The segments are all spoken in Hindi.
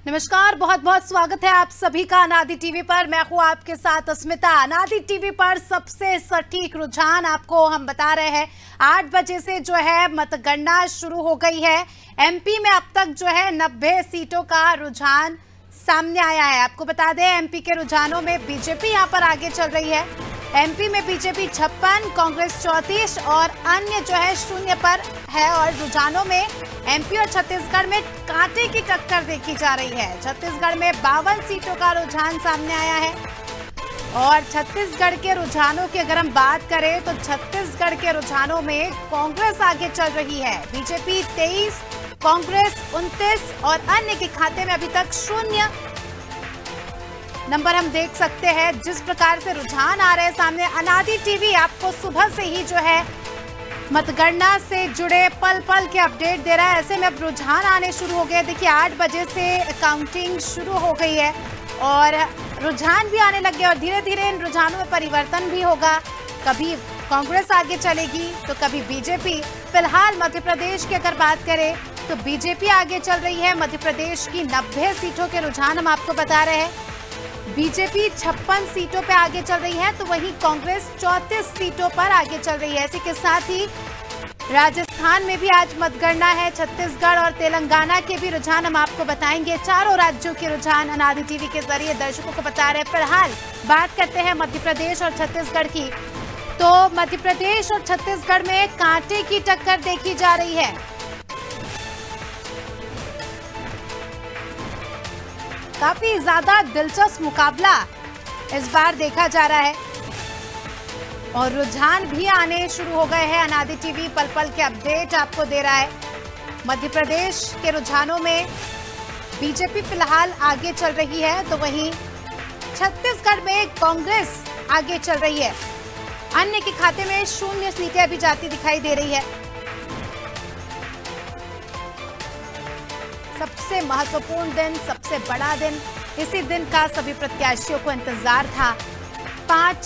नमस्कार, बहुत बहुत स्वागत है आप सभी का अनादि टीवी पर। मैं हूं आपके साथ अस्मिता। अनादि टीवी पर सबसे सटीक रुझान आपको हम बता रहे हैं। 8 बजे से जो है मतगणना शुरू हो गई है। एमपी में अब तक जो है 90 सीटों का रुझान सामने आया है। आपको बता दें, एमपी के रुझानों में बीजेपी यहां पर आगे चल रही है। एमपी में बीजेपी 56, कांग्रेस 34 और अन्य जो है 0 पर है। और रुझानों में एमपी और छत्तीसगढ़ में कांटे की टक्कर देखी जा रही है। छत्तीसगढ़ में 52 सीटों का रुझान सामने आया है। और छत्तीसगढ़ के रुझानों की अगर हम बात करें तो छत्तीसगढ़ के रुझानों में कांग्रेस आगे चल रही है। बीजेपी 23, कांग्रेस 29 और अन्य के खाते में अभी तक 0 नंबर हम देख सकते हैं। जिस प्रकार से रुझान आ रहे हैं सामने, अनादि टीवी आपको सुबह से ही जो है मतगणना से जुड़े पल पल के अपडेट दे रहा है। ऐसे में अब रुझान आने शुरू हो गए। देखिए, 8 बजे से काउंटिंग शुरू हो गई है और रुझान भी आने लग गए और धीरे धीरे इन रुझानों में परिवर्तन भी होगा। कभी कांग्रेस आगे चलेगी तो कभी बीजेपी। फिलहाल मध्य प्रदेश की अगर बात करें तो बीजेपी आगे चल रही है। मध्य प्रदेश की 90 सीटों के रुझान हम आपको बता रहे हैं। बीजेपी 56 सीटों पर आगे चल रही है तो वहीं कांग्रेस 34 सीटों पर आगे चल रही है। इसी के साथ ही राजस्थान में भी आज मतगणना है। छत्तीसगढ़ और तेलंगाना के भी रुझान हम आपको बताएंगे। चारों राज्यों के रुझान अनादि टीवी के जरिए दर्शकों को बता रहे हैं। फिलहाल बात करते हैं मध्य प्रदेश और छत्तीसगढ़ की। तो मध्य प्रदेश और छत्तीसगढ़ में कांटे की टक्कर देखी जा रही है। काफी ज्यादा दिलचस्प मुकाबला इस बार देखा जा रहा है और रुझान भी आने शुरू हो गए हैं। अनादि टीवी पल पल के अपडेट आपको दे रहा है। मध्य प्रदेश के रुझानों में बीजेपी फिलहाल आगे चल रही है तो वहीं छत्तीसगढ़ में कांग्रेस आगे चल रही है। अन्य के खाते में 0 सीटें अभी जाती दिखाई दे रही है। सबसे महत्वपूर्ण दिन, सबसे बड़ा दिन, इसी दिन का सभी प्रत्याशियों को इंतजार था। 5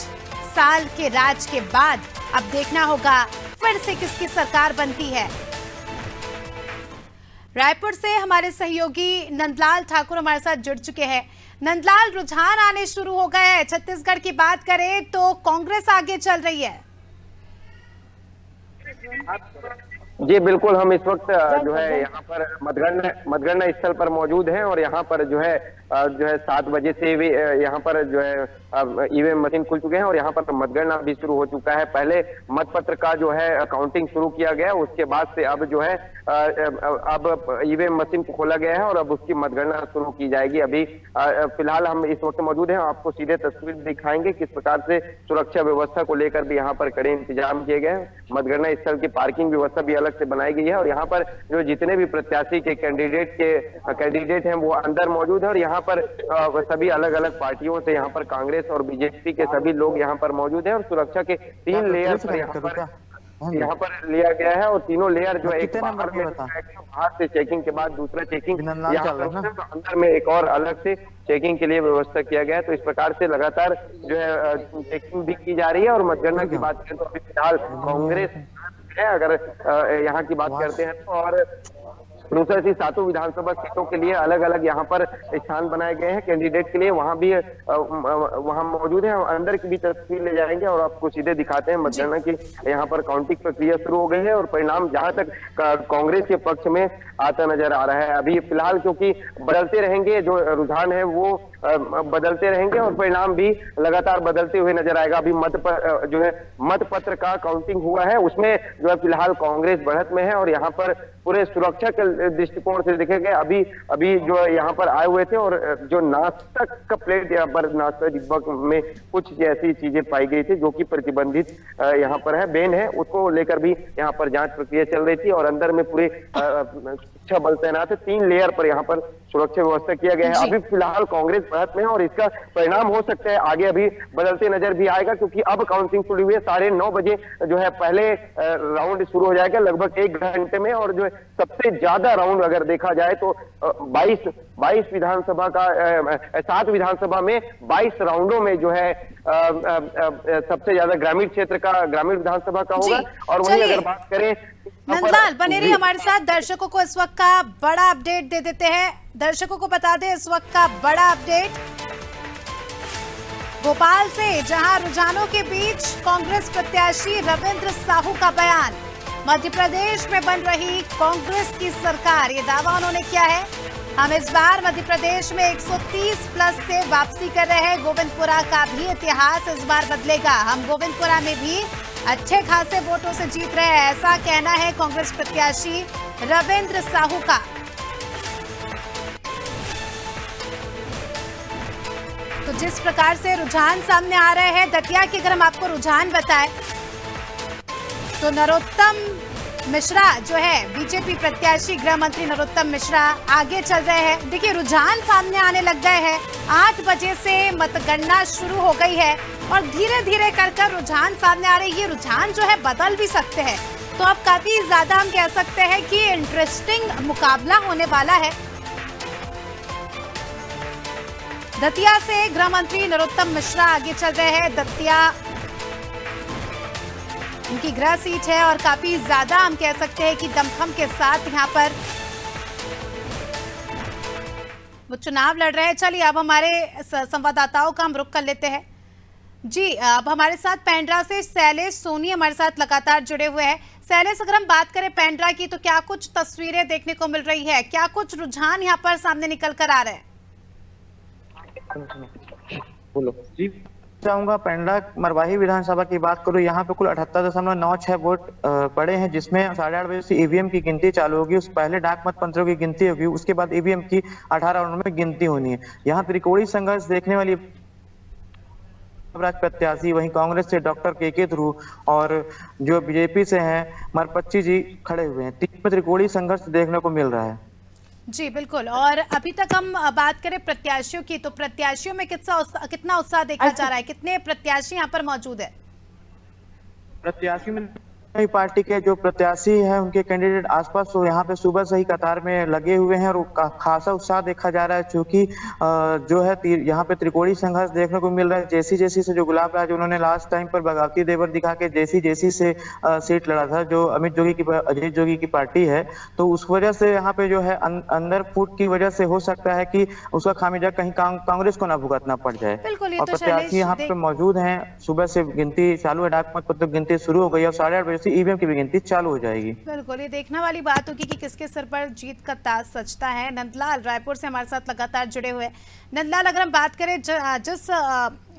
साल के राज के बाद अब देखना होगा फिर से किसकी सरकार बनती है। रायपुर से हमारे सहयोगी नंदलाल ठाकुर हमारे साथ जुड़ चुके हैं। नंदलाल, रुझान आने शुरू हो गए हैं। छत्तीसगढ़ की बात करें तो कांग्रेस आगे चल रही है। जी बिल्कुल, हम इस वक्त जो है यहाँ पर मतगणना स्थल पर मौजूद हैं और यहाँ पर जो है 7 बजे से भी यहाँ पर जो है ईवीएम मशीन खुल चुके हैं और यहाँ पर मतगणना भी शुरू हो चुका है। पहले मतपत्र का जो है काउंटिंग शुरू किया गया, उसके बाद से अब जो है अब ईवीएम मशीन को खोला गया है और अब उसकी मतगणना शुरू की जाएगी। अभी फिलहाल हम इस वक्त मौजूद हैं, आपको सीधे तस्वीर दिखाएंगे किस प्रकार से सुरक्षा व्यवस्था को लेकर भी यहाँ पर कड़े इंतजाम किए गए हैं। मतगणना स्थल की पार्किंग व्यवस्था भी अलग से बनाई गई है और यहाँ पर जो जितने भी प्रत्याशी के कैंडिडेट हैं वो अंदर मौजूद है और यहाँ पर सभी अलग अलग पार्टियों से यहाँ पर कांग्रेस और बीजेपी के सभी लोग यहाँ पर मौजूद हैं और सुरक्षा के 3 लेयर पर यहाँ पर लिया गया है और तीनों लेयर जो है एक बाहर में बाहर से चेकिंग के बाद दूसरा चेकिंग यहाँ पर तो अंदर में एक और अलग से चेकिंग के लिए व्यवस्था किया गया है। तो इस प्रकार से लगातार जो है चेकिंग भी की जा रही है। और मतगणना की बात करें तो अभी फिलहाल कांग्रेस है, अगर यहाँ की बात करते हैं तो, और दूसरी सी 7 विधानसभा सीटों के लिए अलग अलग यहाँ पर स्थान बनाए गए हैं कैंडिडेट के लिए। वहाँ भी वहाँ मौजूद है। अंदर की भी तस्वीर ले जाएंगे और आपको सीधे दिखाते हैं। मतगणना की यहाँ पर काउंटिंग प्रक्रिया शुरू हो गई है और परिणाम जहाँ तक कांग्रेस के पक्ष में आता नजर आ रहा है। अभी फिलहाल क्योंकि बदलते रहेंगे, जो रुझान है वो बदलते रहेंगे और परिणाम भी लगातार बदलते हुए नजर आएगा। अभी मतपत्र का काउंटिंग हुआ है, उसमें जो है फिलहाल कांग्रेस बढ़त में है और यहाँ पर पूरे सुरक्षा के दृष्टिकोण से देखे गए अभी जो यहाँ पर आए हुए थे और जो नाश्ता का प्लेट यहाँ पर नाश्ता डिब्बा में कुछ ऐसी चीजें पाई गई थी जो कि प्रतिबंधित यहाँ पर है, बैन है, उसको लेकर भी यहाँ पर जांच प्रक्रिया चल रही थी और अंदर में पूरे सुरक्षा बल तैनात है। 3 लेयर पर यहाँ पर सुरक्षा व्यवस्था किया गया है। अभी फिलहाल कांग्रेस बढ़त में है और इसका परिणाम हो सकता है आगे अभी बदलते नजर भी आएगा क्योंकि अब काउंटिंग शुरू हुई है। 9:30 बजे जो है पहले राउंड शुरू हो जाएगा लगभग 1 घंटे में और जो है सबसे ज्यादा राउंड अगर देखा जाए तो 22 विधानसभा का 7 विधानसभा में 22 राउंडों में जो है सबसे ज्यादा ग्रामीण क्षेत्र का, ग्रामीण विधानसभा का होगा। और वहीं अगर बात करें नंदलाल बने रहिए हमारे साथ, दर्शकों को इस वक्त का बड़ा अपडेट दे देते हैं। दर्शकों को बता दें इस वक्त का बड़ा अपडेट भोपाल से, जहां रुझानों के बीच कांग्रेस प्रत्याशी रविंद्र साहू का बयान। मध्य प्रदेश में बन रही कांग्रेस की सरकार, ये दावा उन्होंने किया है। हम इस बार मध्य प्रदेश में 130 प्लस से वापसी कर रहे हैं। गोविंदपुरा का भी इतिहास इस बार बदलेगा। हम गोविंदपुरा में भी अच्छे खासे वोटों से जीत रहे हैं, ऐसा कहना है कांग्रेस प्रत्याशी रविंद्र साहू का। तो जिस प्रकार से रुझान सामने आ रहे हैं दतिया के, अगर हम आपको रुझान बताएं तो नरोत्तम मिश्रा जो है बीजेपी प्रत्याशी, गृह मंत्री नरोत्तम मिश्रा आगे चल रहे हैं। देखिए रुझान सामने आने लग गए हैं। 8 बजे से मतगणना शुरू हो गई है और धीरे धीरे कर रुझान सामने आ रहे हैं। ये रुझान जो है बदल भी सकते हैं, तो अब काफी ज्यादा हम कह सकते हैं कि इंटरेस्टिंग मुकाबला होने वाला है। दतिया से गृह मंत्री नरोत्तम मिश्रा आगे चल रहे हैं। दतिया उनकी गृह सीट है और काफी ज्यादा हम कह सकते हैं कि दमखम के साथ यहां पर वो चुनाव लड़ रहे हैं। चलिए अब हमारे संवाददाताओं का हम रुख कर लेते हैं। जी, अब हमारे साथ पेंड्रा से शैलेश सोनी हमारे साथ लगातार जुड़े हुए हैं। शैलेश, अगर हम बात करें पेंड्रा की, तो क्या कुछ तस्वीरें देखने को मिल रही है, क्या कुछ रुझान यहाँ पर सामने निकल कर आ रहे हैं? बोलो जी। चाहूंगा पेंड्रा मरवाही विधानसभा की बात करूं, यहाँ पे कुल 78.96 वोट पड़े हैं, जिसमें 8:30 बजे से ईवीएम की गिनती चालू होगी। उस पहले डाक मत पत्रों की गिनती होगी, उसके बाद ईवीएम की 18 राउंड में गिनती होनी है। यहाँ त्रिकोणीय संघर्ष देखने वाली प्रत्याशी, वहीं कांग्रेस से डॉक्टर के ध्रुव और जो बीजेपी से हैं मरपच्ची जी खड़े हुए हैं। तीन में त्रिकोणीय संघर्ष देखने को मिल रहा है। जी बिल्कुल। और अभी तक हम बात करें प्रत्याशियों की, तो प्रत्याशियों में कितना उत्साह देखा जा रहा है? कितने प्रत्याशी यहाँ पर मौजूद है? प्रत्याशी में पार्टी के जो प्रत्याशी हैं उनके कैंडिडेट आसपास तो यहाँ पे सुबह से ही कतार में लगे हुए हैं और खासा उत्साह देखा जा रहा है, क्योंकि जो है यहाँ पे त्रिकोणीय संघर्ष देखने को मिल रहा है। जैसी से जो गुलाब राज उन्होंने लास्ट टाइम पर बगावती देवर दिखा के जैसी से सीट लड़ा था, जो अजीत जोगी की पार्टी है, तो उस वजह से यहाँ पे जो है अंदर फूट की वजह से हो सकता है कि उसका खामियाजा कहीं कांग्रेस को ना भुगतना पड़ जाए। और प्रत्याशी यहाँ पे मौजूद है। सुबह से गिनती चालू है, डाक मत पत्र गिनती शुरू हो गई और 8:30 बजे से ईवीएम की भी गिनती चालू हो जाएगी। बिल्कुल, ये देखने वाली बात होगी कि किसके सर पर जीत का ताज सजता है। नंदलाल रायपुर से हमारे साथ लगातार जुड़े हुए हैं। नंदलाल, अगर हम बात करें जिस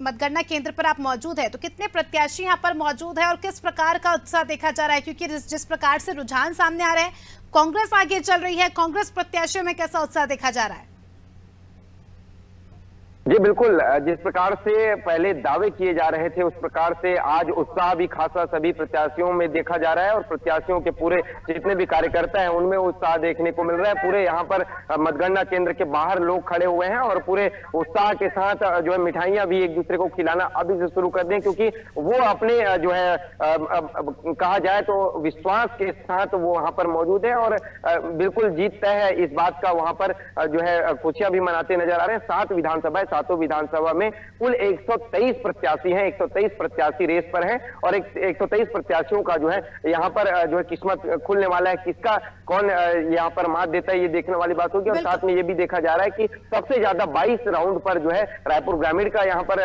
मतगणना केंद्र पर आप मौजूद है, तो कितने प्रत्याशी यहाँ पर मौजूद है और किस प्रकार का उत्साह देखा जा रहा है? क्योंकि जिस प्रकार से रुझान सामने आ रहे हैं, कांग्रेस आगे चल रही है, कांग्रेस प्रत्याशियों में कैसा उत्साह देखा जा रहा है? जी बिल्कुल, जिस प्रकार से पहले दावे किए जा रहे थे उस प्रकार से आज उत्साह भी खासा सभी प्रत्याशियों में देखा जा रहा है और प्रत्याशियों के पूरे जितने भी कार्यकर्ता हैं उनमें उत्साह देखने को मिल रहा है। पूरे यहाँ पर मतगणना केंद्र के बाहर लोग खड़े हुए हैं और पूरे उत्साह के साथ जो है मिठाइयां भी एक दूसरे को खिलाना अभी से शुरू कर दें, क्योंकि वो अपने जो है कहा जाए तो विश्वास के साथ वो वहां पर मौजूद है और बिल्कुल जीत तय है इस बात का वहां पर जो है खुशियां भी मनाते नजर आ रहे हैं। 7 विधानसभा, 7 विधानसभा में कुल 123 प्रत्याशी हैं, 123 प्रत्याशी रेस पर हैं और 123 प्रत्याशियों का जो है यहाँ पर जो है किस्मत खुलने वाला है। किसका कौन यहाँ पर मात देता है ये देखने वाली बात होगी। और साथ में ये भी देखा जा रहा है कि सबसे ज्यादा 22 राउंड पर जो है रायपुर ग्रामीण का यहाँ पर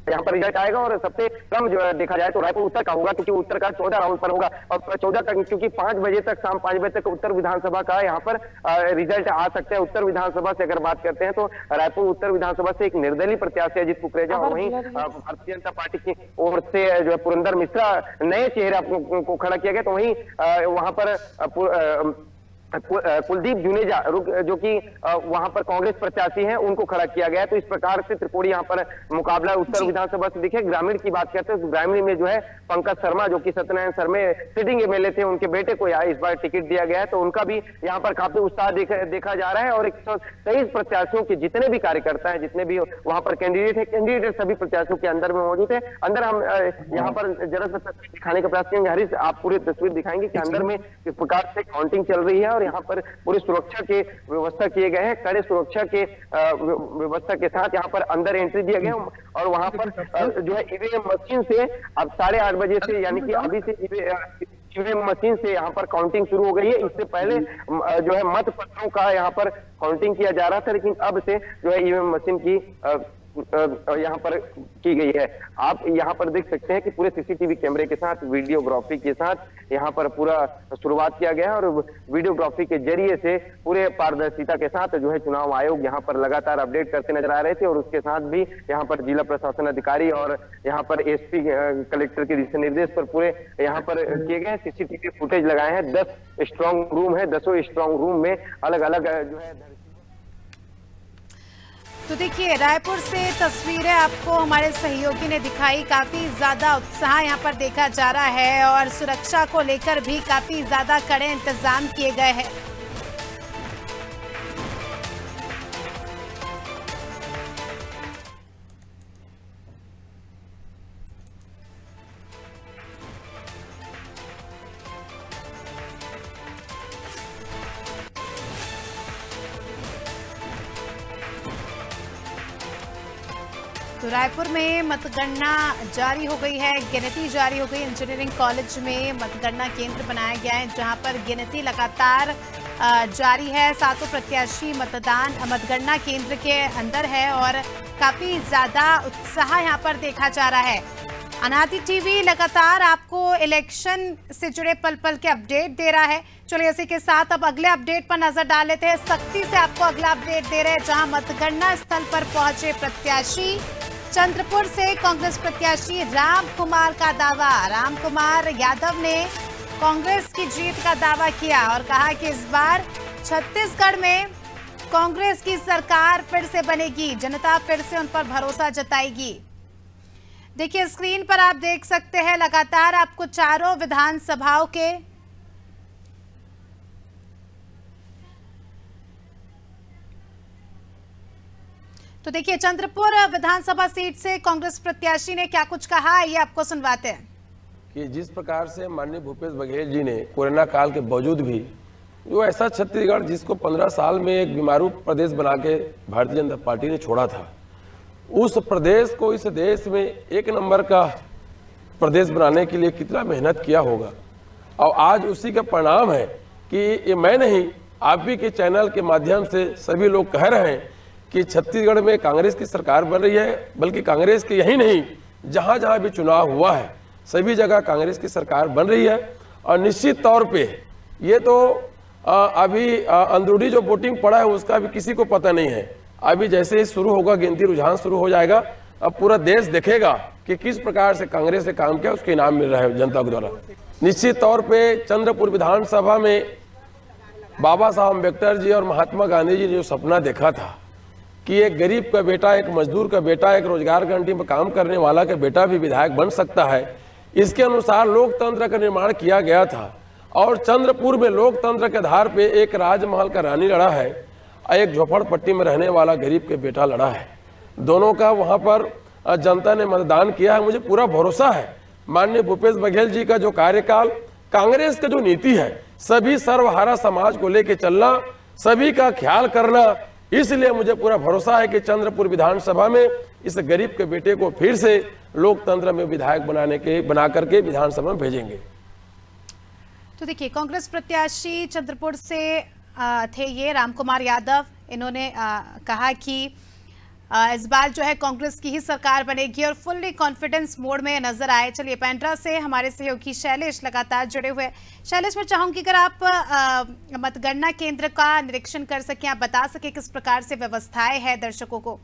रिजल्ट आएगा और सबसे कम जो है देखा जाए तो रायपुर उत्तर का होगा, क्योंकि उत्तर का 14 राउंड पर होगा और 14 तक, क्योंकि 5 बजे तक, शाम 5 बजे तक उत्तर विधानसभा का यहाँ पर रिजल्ट आ सकता है। उत्तर विधानसभा से अगर बात करते हैं तो रायपुर उत्तर विधानसभा से एक निर्दलीय प्रत्याशी अजीत कुकरेजा और वहीं भारतीय जनता पार्टी की ओर से जो है पुरंदर मिश्रा नए चेहरे को खड़ा किया गया, तो वहीं वहां पर कुलदीप जुनेजा जो कि वहां पर कांग्रेस प्रत्याशी हैं उनको खड़ा किया गया है। तो इस प्रकार से त्रिकोणीय यहाँ पर मुकाबला उत्तर विधानसभा से दिखे। ग्रामीण की बात करते हैं तो ग्रामीण में जो है पंकज शर्मा जो कि सत्यनारायण सर में सिटिंग एमएलए थे, उनके बेटे को इस बार टिकट दिया गया है, तो उनका भी यहाँ पर काफी उत्साह देखा जा रहा है। और 123 प्रत्याशियों के जितने भी कार्यकर्ता है, जितने भी वहां पर कैंडिडेट है, कैंडिडेट सभी प्रत्याशियों के अंदर में मौजूद है। अंदर हम यहाँ पर जरा सा तस्वीर दिखाने का प्रयास करेंगे। हरीश, आप पूरी तस्वीर दिखाएंगे कि अंदर में किस प्रकार से काउंटिंग चल रही है और यहाँ पर पूरी सुरक्षा के व्यवस्था किए गए हैं। कड़े सुरक्षा के व्यवस्था के साथ यहाँ पर अंदर एंट्री दिया गया और वहां पर जो है ईवीएम मशीन से अब 8:30 बजे से, यानी कि अभी से ईवीएम मशीन से यहाँ पर काउंटिंग शुरू हो गई है। इससे पहले जो है मत पत्रों का यहाँ पर काउंटिंग किया जा रहा था, लेकिन अब से जो है ईवीएम मशीन की यहाँ पर की गई है। आप यहाँ पर देख सकते हैं कि पूरे सीसीटीवी कैमरे के साथ, वीडियोग्राफी के साथ यहाँ पर पूरा शुरुआत किया गया है और वीडियोग्राफी के जरिए से पूरे पारदर्शिता के साथ जो है चुनाव आयोग यहाँ पर लगातार अपडेट करते नजर आ रहे थे। और उसके साथ भी यहाँ पर जिला प्रशासन अधिकारी और यहाँ पर एसपी कलेक्टर के दिशा निर्देश पर पूरे यहाँ पर किए गए सीसीटीवी फुटेज लगाए हैं। 10 स्ट्रॉन्ग रूम है, 10 स्ट्रॉन्ग रूम में अलग अलग जो है। तो देखिए, रायपुर से तस्वीरें आपको हमारे सहयोगी ने दिखाई। काफी ज्यादा उत्साह यहाँ पर देखा जा रहा है और सुरक्षा को लेकर भी काफी ज्यादा कड़े इंतजाम किए गए हैं। तो रायपुर में मतगणना जारी हो गई है, गिनती जारी हो गई। इंजीनियरिंग कॉलेज में मतगणना केंद्र बनाया गया है, जहां पर गिनती लगातार जारी है। 7 प्रत्याशी मतगणना केंद्र के अंदर है और काफी ज्यादा उत्साह यहां पर देखा जा रहा है। अनादि टीवी लगातार आपको इलेक्शन से जुड़े पल पल के अपडेट दे रहा है। चलिए इसी के साथ अब अगले अपडेट पर नजर डाल लेते हैं। सख्ती से आपको अगला अपडेट दे रहे हैं, जहां मतगणना स्थल पर पहुंचे प्रत्याशी। चंद्रपुर से कांग्रेस प्रत्याशी राम कुमार का दावा। राम कुमार यादव ने कांग्रेस की जीत का दावा किया और कहा कि इस बार छत्तीसगढ़ में कांग्रेस की सरकार फिर से बनेगी, जनता फिर से उन पर भरोसा जताएगी। देखिए, स्क्रीन पर आप देख सकते हैं लगातार आपको चारों विधानसभाओं के तो देखिए, चंद्रपुर विधानसभा सीट से कांग्रेस प्रत्याशी ने क्या कुछ कहा, ये आपको सुनवाते हैं। कि जिस प्रकार से माननीय भूपेश बघेल जी ने कोरोना काल के बावजूद भी जो ऐसा छत्तीसगढ़ जिसको 15 साल में एक बीमारू प्रदेश बना के भारतीय जनता पार्टी ने छोड़ा था, उस प्रदेश को इस देश में एक नंबर का प्रदेश बनाने के लिए कितना मेहनत किया होगा। और आज उसी का परिणाम है कि ये मैं नहीं, आप भी के चैनल के माध्यम से सभी लोग कह रहे हैं कि छत्तीसगढ़ में कांग्रेस की सरकार बन रही है। बल्कि कांग्रेस की यही नहीं, जहां जहां भी चुनाव हुआ है सभी जगह कांग्रेस की सरकार बन रही है। और निश्चित तौर पे ये तो अभी अंदरूनी जो वोटिंग पड़ा है उसका भी किसी को पता नहीं है। अभी जैसे ही शुरू होगा, गिनती रुझान शुरू हो जाएगा, अब पूरा देश देखेगा कि किस प्रकार से कांग्रेस ने काम किया, उसके इनाम मिल रहा है जनता के द्वारा। निश्चित तौर पे चंद्रपुर विधानसभा में बाबा साहब अम्बेडकर जी और महात्मा गांधी जी ने जो सपना देखा था कि एक गरीब का बेटा, एक मजदूर का बेटा, एक रोजगार गारंटी में काम करने वाला का बेटा भी विधायक बन सकता है, इसके अनुसार लोकतंत्र का निर्माण किया गया था। और चंद्रपुर में लोकतंत्र के आधार पे एक राजमहल का रानी लड़ा है, एक झोपड़पट्टी में रहने वाला गरीब के बेटा लड़ा है। दोनों का वहाँ पर जनता ने मतदान किया है। मुझे पूरा भरोसा है माननीय भूपेश बघेल जी का जो कार्यकाल, कांग्रेस का जो नीति है, सभी सर्वहारा समाज को लेकर चलना, सभी का ख्याल करना, इसलिए मुझे पूरा भरोसा है कि चंद्रपुर विधानसभा में इस गरीब के बेटे को फिर से लोकतंत्र में विधायक बना करके विधानसभा में भेजेंगे। तो देखिए, कांग्रेस प्रत्याशी चंद्रपुर से थे ये राम कुमार यादव। इन्होंने कहा कि इस बार जो है कांग्रेस की ही सरकार बनेगी और फुल्ली कॉन्फिडेंस मोड में नजर आए। चलिए, पेंड्रा से हमारे सहयोगी शैलेश लगातार जुड़े हुए। शैलेश, मैं चाहूंगी अगर आप मतगणना केंद्र का निरीक्षण कर सकें, आप बता सके किस प्रकार से व्यवस्थाएं हैं दर्शकों को।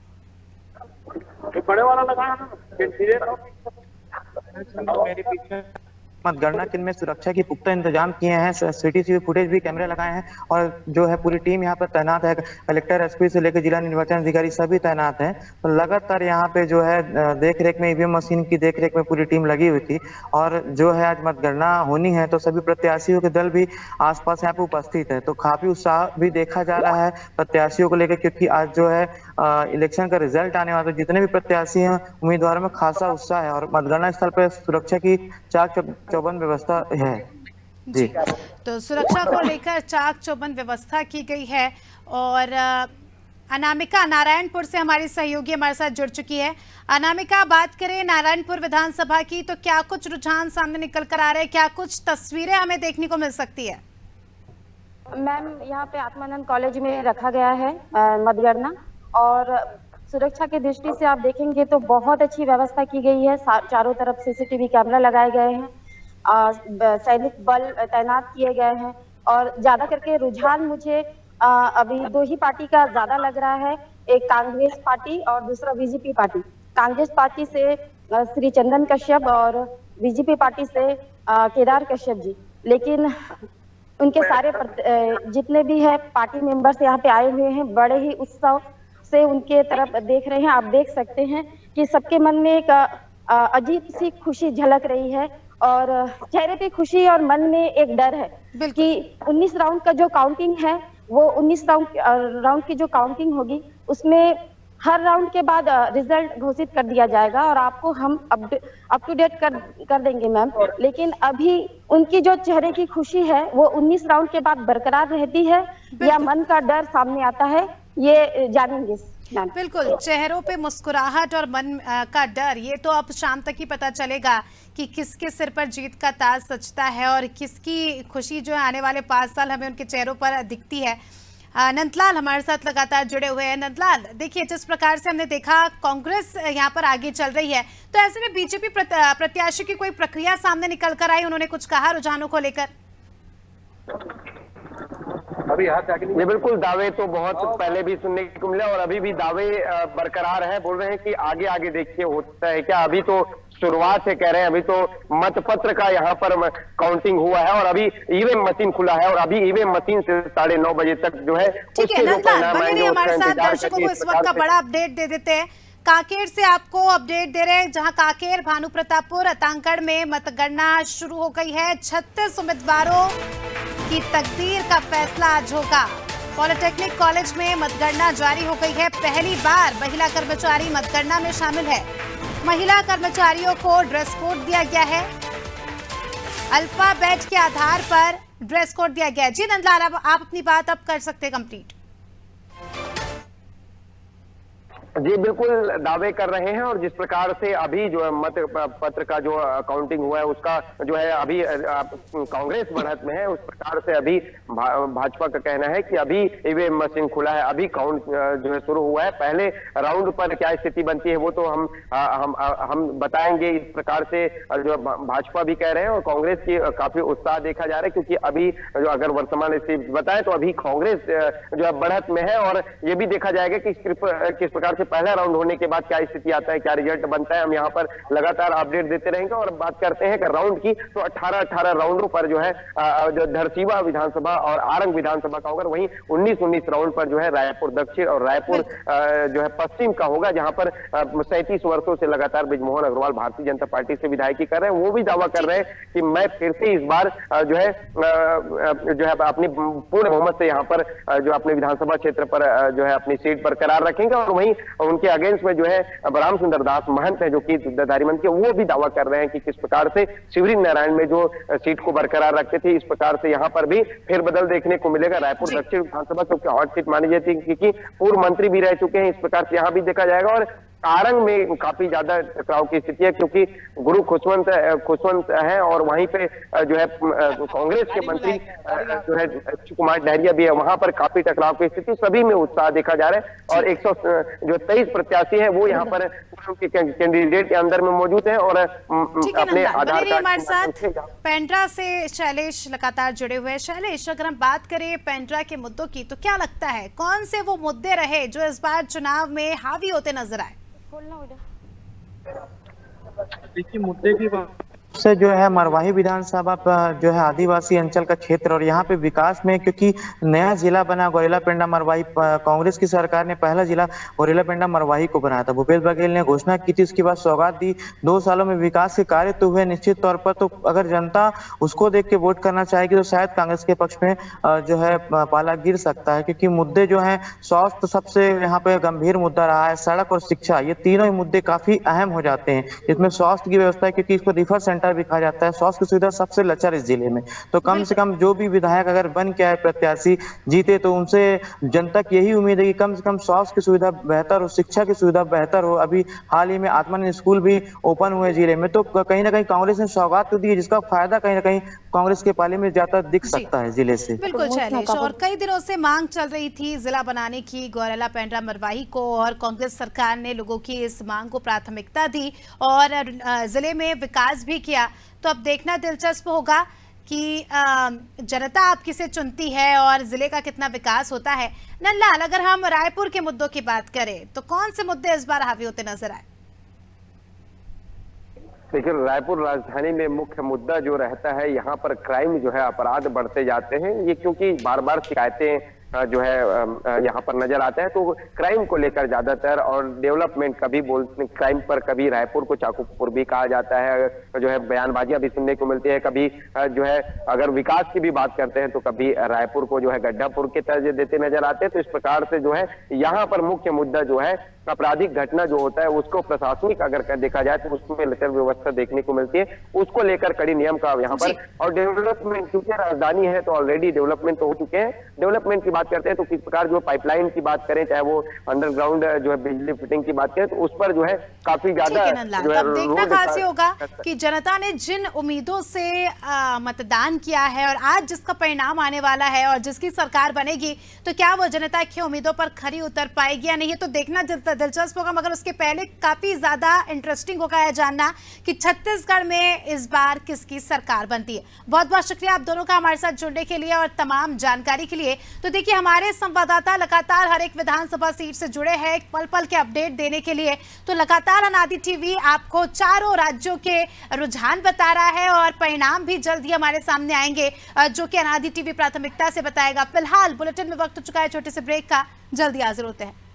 बड़े वाला लगा मेरे पीछे मतगणना केंद्र में सुरक्षा की पुख्ता इंतजाम किए हैं। सीसीटीवी फुटेज भी कैमरे लगाए हैं और जो है पूरी टीम यहाँ पर तैनात है। कलेक्टर, एसपी से लेकर जिला निर्वाचन अधिकारी सभी तैनात हैं। तो लगातार यहाँ पे जो है देख रेख में, ईवीएम मशीन की देख रेख में पूरी टीम लगी हुई थी। और जो है आज मतगणना होनी है तो सभी प्रत्याशियों के दल भी आसपास यहाँ पे उपस्थित है। तो काफी उत्साह भी देखा जा रहा है प्रत्याशियों को लेकर, क्योंकि आज जो है इलेक्शन का रिजल्ट आने वाला, तो जितने भी प्रत्याशी हैं उम्मीदवारों में खासा उत्साह है। और मतगणना स्थल पर सुरक्षा की चाक चौबंद व्यवस्था है जी। तो सुरक्षा को लेकर चाक चौबंद व्यवस्था की गई है। और अनामिका नारायणपुर से हमारी सहयोगी हमारे साथ जुड़ चुकी है। अनामिका, बात करें नारायणपुर विधानसभा की तो क्या कुछ रुझान सामने निकल कर आ रहे हैं, क्या कुछ तस्वीरें हमें देखने को मिल सकती है? मैम, यहाँ पे आत्मानंद कॉलेज में रखा गया है मतगणना, और सुरक्षा की दृष्टि से आप देखेंगे तो बहुत अच्छी व्यवस्था की गई है। चारों तरफ सीसीटीवी कैमरा लगाए गए हैं, सैनिक बल तैनात किए गए हैं, और ज्यादा करके रुझान मुझे अभी दो ही पार्टी का ज्यादा लग रहा है, एक कांग्रेस पार्टी और दूसरा बीजेपी पार्टी। कांग्रेस पार्टी से श्री चंदन कश्यप और बीजेपी पार्टी से केदार कश्यप जी, लेकिन उनके सारे जितने भी है पार्टी मेंबर्स यहाँ पे आए हुए हैं, बड़े ही उत्साह से उनके तरफ देख रहे हैं। आप देख सकते हैं कि सबके मन में एक अजीब सी खुशी झलक रही है, और चेहरे पे खुशी और मन में एक डर है कि 19 राउंड का जो काउंटिंग है, वो 19 राउंड की जो काउंटिंग होगी उसमें हर राउंड के बाद रिजल्ट घोषित कर दिया जाएगा, और आपको हम अप टू डेट कर देंगे मैम। लेकिन अभी उनकी जो चेहरे की खुशी है वो 19 राउंड के बाद बरकरार रहती है या मन का डर सामने आता है, ये जानेंगे। बिल्कुल, चेहरों पे मुस्कुराहट और मन का डर, ये तो अब शाम तक ही पता चलेगा कि किसके सिर पर जीत का ताज सजता है और किसकी खुशी जो है आने वाले 5 साल हमें उनके चेहरों पर दिखती है। नंदलाल हमारे साथ लगातार जुड़े हुए हैं। नंदलाल, देखिए जिस प्रकार से हमने देखा कांग्रेस यहाँ पर आगे चल रही है, तो ऐसे में बीजेपी प्रत्याशी की कोई प्रक्रिया सामने निकल कर आई, उन्होंने कुछ कहा रुझानों को लेकर? अभी ये बिल्कुल दावे तो बहुत पहले भी सुनने को मिले और अभी भी दावे बरकरार है। बोल रहे हैं कि आगे आगे देखिए होता है क्या। अभी तो शुरुआत से कह रहे हैं, अभी तो मतपत्र का यहाँ पर काउंटिंग हुआ है और अभी ईवीएम मशीन खुला है और अभी ईवीएम मशीन से 9:30 बजे तक जो है उसके जो परिणाम आएंगे हमारे साथ दर्शकों को इस वक्त का बड़ा अपडेट दे देते हैं। कांकेर से आपको अपडेट दे रहे हैं, जहां कांकेर, भानु प्रतापपुर, अतांगगढ़ में मतगणना शुरू हो गई है। 36 उम्मीदवारों की तकदीर का फैसला आज होगा। पॉलिटेक्निक कॉलेज में मतगणना जारी हो गई है। पहली बार महिला कर्मचारी मतगणना में शामिल है। महिला कर्मचारियों को ड्रेस कोड दिया गया है, अल्फाबेट के आधार पर ड्रेस कोड दिया गया है। जी नंदलाल, आप अपनी बात अब कर सकते हैं कंप्लीट। जी बिल्कुल दावे कर रहे हैं और जिस प्रकार से अभी जो है मत पत्र का जो काउंटिंग हुआ है उसका जो है अभी कांग्रेस बढ़त में है, उस प्रकार से अभी भाजपा का कहना है कि अभी ईवीएम मशीन खुला है, अभी काउंट जो है शुरू हुआ है। पहले राउंड पर क्या स्थिति बनती है वो तो हम बताएंगे। इस प्रकार से जो भाजपा भी कह रहे हैं और कांग्रेस की काफी उत्साह देखा जा रहा है, क्योंकि अभी जो अगर वर्तमान स्थिति बताएं तो अभी कांग्रेस जो है बढ़त में है और ये भी देखा जाएगा कि किस प्रकार से पहला राउंड होने के बाद क्या स्थिति आता है, क्या रिजल्ट बनता है। हम यहाँ पर लगातार अपडेट देते रहेंगे और बात करते हैं कि राउंड की तो 18 राउंडों पर जो है जो धरसीवा विधानसभा और आरंग विधानसभा का होगा, वहीं 19 राउंड पर जो है रायपुर दक्षिण और रायपुर जो है पश्चिम का होगा, जहां पर 37 वर्षों से लगातार बृजमोहन अग्रवाल भारतीय जनता पार्टी से विधायकी कर रहे हैं। वो भी दावा कर रहे हैं कि मैं फिर से इस बार जो है अपनी पूर्ण बहुमत से यहाँ पर जो अपने विधानसभा क्षेत्र पर जो है अपनी सीट बरकरार रखेंगे। और वहीं उनके अगेंस्ट में जो है राम सुंदर दास महंत है जो कि ददारी मंत्री, वो भी दावा कर रहे हैं कि किस प्रकार से शिवरी नारायण में जो सीट को बरकरार रखते थे, इस प्रकार से यहाँ पर भी फेरबदल देखने को मिलेगा। रायपुर दक्षिण विधानसभा क्योंकि हॉट सीट मानी जाती है, क्योंकि पूर्व मंत्री भी रह चुके हैं, इस प्रकार से यहाँ भी देखा जाएगा। और आरंग में काफी ज्यादा टकराव की स्थिति है, क्योंकि गुरु खुशवंत है और वहीं पे जो है कांग्रेस के मंत्री जो है कुमार डहरिया भी है, वहां पर काफी टकराव की स्थिति, सभी में उत्साह देखा जा रहा है। और 123 प्रत्याशी है वो यहाँ पर कैंडिडेट के अंदर में मौजूद है और अपने आधार कार्ड। हमारे साथ पेंड्रा से शैलेश लगातार जुड़े हुए हैं। शैलेश, अगर हम बात करें पेंड्रा के मुद्दों की तो क्या लगता है कौन से वो मुद्दे रहे जो इस बार चुनाव में हावी होते नजर आए? देखिए, मुद्दे की बात से जो है मरवाही विधानसभा जो है आदिवासी अंचल का क्षेत्र और यहाँ पे विकास में, क्योंकि नया जिला बना गोरेला पेंडा मरवाही, कांग्रेस की सरकार ने पहला जिला गोरेला पेंडा मरवाही को बनाया था। भूपेश बघेल ने घोषणा की थी, उसके बाद सौगात दी। 2 सालों में विकास के कार्य तो हुए निश्चित तौर पर, तो अगर जनता उसको देख के वोट करना चाहेगी तो शायद कांग्रेस के पक्ष में जो है पाला गिर सकता है, क्योंकि मुद्दे जो है स्वास्थ्य सबसे यहाँ पे गंभीर मुद्दा रहा है, सड़क और शिक्षा, ये तीनों ही मुद्दे काफी अहम हो जाते हैं। इसमें स्वास्थ्य की व्यवस्था है, क्योंकि इसको रिफर सेंटर ज्यादा भी कहा जाता है, स्वास्थ्य की सुविधा सबसे लचर इस जिले में। तो कम से कम जो भी विधायक अगर बन के आए प्रत्याशी जीते तो उनसे जनता की यही उम्मीद है कि कम से कम स्वास्थ्य की सुविधा बेहतर हो, शिक्षा की सुविधा बेहतर हो। अभी हाल ही में आत्मानंद स्कूल भी ओपन हुए जिले में, तो कहीं ना कहीं कांग्रेस ने सौगात तो दी है, जिसका फायदा कहीं ना कहीं कांग्रेस के पाले में जाता दिख सकता है जिले से। बिल्कुल शैलेश, और कई दिनों से मांग चल रही थी जिला बनाने की गौरेला पेंड्रा मरवाही को, और कांग्रेस सरकार ने लोगों की इस मांग को प्राथमिकता दी और जिले में विकास भी किया। तो अब देखना दिलचस्प होगा कि जनता आप किसे चुनती है और जिले का कितना विकास होता है। नंदलाल, अगर हम रायपुर के मुद्दों की बात करें तो कौन से मुद्दे इस बार हावी होते नजर आए? देखिए, रायपुर राजधानी में मुख्य मुद्दा जो रहता है, यहाँ पर क्राइम जो है, अपराध बढ़ते जाते हैं। ये क्योंकि बार बार शिकायतें जो है यहाँ पर नजर आता है, तो क्राइम को लेकर ज्यादातर, और डेवलपमेंट कभी बोलते क्राइम पर, कभी रायपुर को चाकूपुर भी कहा जाता है, जो है बयानबाजियां भी सुनने को मिलती है। कभी जो है अगर विकास की भी बात करते हैं तो कभी रायपुर को जो है गड्ढापुर के तर्ज देते नजर आते हैं। तो इस प्रकार से जो है यहाँ पर मुख्य मुद्दा जो है आपराधिक घटना जो होता है उसको प्रशासनिक अगर देखा जाए तो उसमें लचर व्यवस्था देखने को मिलती है, उसको लेकर कड़ी नियम का यहाँ पर। और डेवलपमेंट, क्योंकि राजधानी है तो ऑलरेडी डेवलपमेंट तो हो चुके हैं। डेवलपमेंट की बात करते हैं तो किस प्रकार जो पाइपलाइन की बात करें, चाहे वो अंडरग्राउंड जो है बिजली फिटिंग की बात करें, तो उस पर जो है काफी ज्यादा जो है देखना खास होगा कि जनता ने जिन उम्मीदों से मतदान किया है और आज जिसका परिणाम आने वाला है और जिसकी सरकार बनेगी, तो क्या वो जनता की उम्मीदों पर खरी उतर पाएगी या नहीं, तो देखना दिलचस्प होगा। मगर उसके पहले काफी ज्यादा इंटरेस्टिंग होगा यह जानना कि छत्तीसगढ़ में इस बार किसकी सरकार बनती है। बहुत बहुत शुक्रिया आप दोनों का हमारे साथ जुड़ने के लिए और तमाम जानकारी के लिए। तो देखिए, हमारे संवाददाता लगातार हर एक विधानसभा सीट से जुड़े हैं एक पल पल के अपडेट देने के लिए। तो लगातार अनादि टीवी आपको चारों राज्यों के रुझान बता रहा है और परिणाम भी जल्द ही हमारे सामने आएंगे, जो कि अनादि टीवी प्राथमिकता से बताएगा। फिलहाल बुलेटिन में वक्त हो चुका है छोटे से ब्रेक का, जल्दी हाजिर होते हैं।